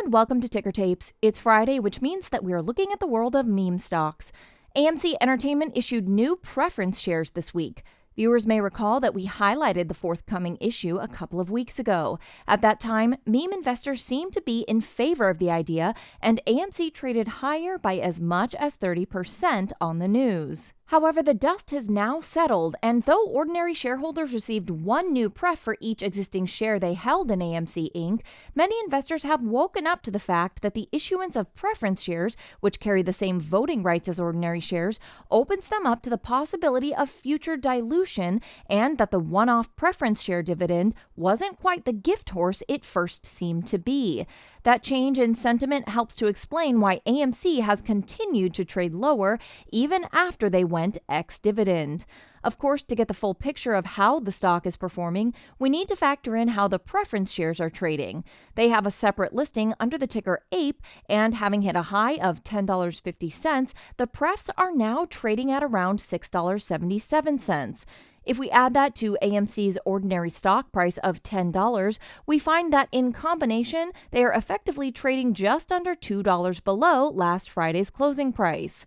and welcome to Ticker Tapes. It's Friday, which means that we are looking at the world of meme stocks. AMC Entertainment issued new preference shares this week. Viewers may recall that we highlighted the forthcoming issue a couple of weeks ago. At that time, meme investors seemed to be in favor of the idea, and AMC traded higher by as much as 30% on the news. However, the dust has now settled, and though ordinary shareholders received one new pref for each existing share they held in AMC Inc., many investors have woken up to the fact that the issuance of preference shares, which carry the same voting rights as ordinary shares, opens them up to the possibility of future dilution, and that the one-off preference share dividend wasn't quite the gift horse it first seemed to be. That change in sentiment helps to explain why AMC has continued to trade lower even after they went ex-dividend. Of course, to get the full picture of how the stock is performing, we need to factor in how the preference shares are trading. They have a separate listing under the ticker APE, and having hit a high of $10.50, the prefs are now trading at around $6.77. If we add that to AMC's ordinary stock price of $10, we find that in combination, they are effectively trading just under $2 below last Friday's closing price.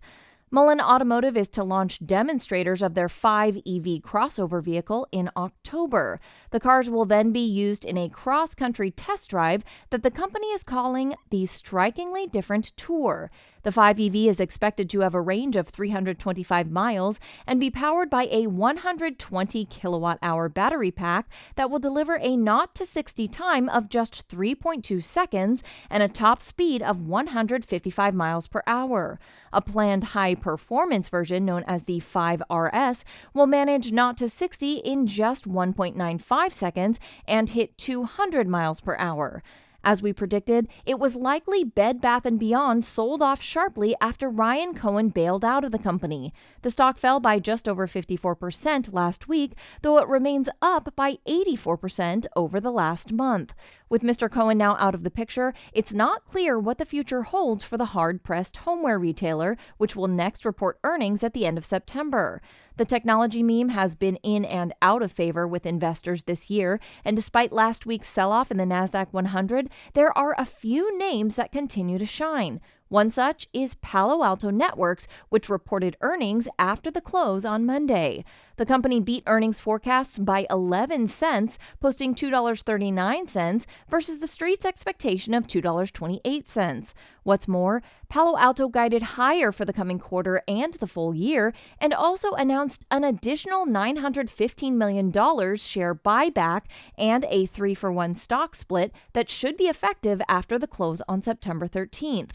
Mullen Automotive is to launch demonstrators of their 5 EV crossover vehicle in October. The cars will then be used in a cross-country test drive that the company is calling the Strikingly Different Tour. The 5 EV is expected to have a range of 325 miles and be powered by a 120 kilowatt-hour battery pack that will deliver a 0 to 60 time of just 3.2 seconds and a top speed of 155 miles per hour. A planned high-performance version known as the 5RS will manage 0 to 60 in just 1.95 seconds and hit 200 miles per hour. As we predicted, it was likely Bed Bath & Beyond sold off sharply after Ryan Cohen bailed out of the company. The stock fell by just over 54% last week, though it remains up by 84% over the last month. With Mr. Cohen now out of the picture, it's not clear what the future holds for the hard-pressed homeware retailer, which will next report earnings at the end of September. The technology meme has been in and out of favor with investors this year, and despite last week's sell-off in the NASDAQ 100, there are a few names that continue to shine. One such is Palo Alto Networks, which reported earnings after the close on Monday. The company beat earnings forecasts by 11 cents, posting $2.39 versus the street's expectation of $2.28. What's more, Palo Alto guided higher for the coming quarter and the full year, and also announced an additional $915 million share buyback and a 3-for-1 stock split that should be effective after the close on September 13th.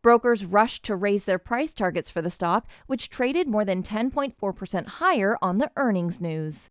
Brokers rushed to raise their price targets for the stock, which traded more than 10.4% higher on the earnings news.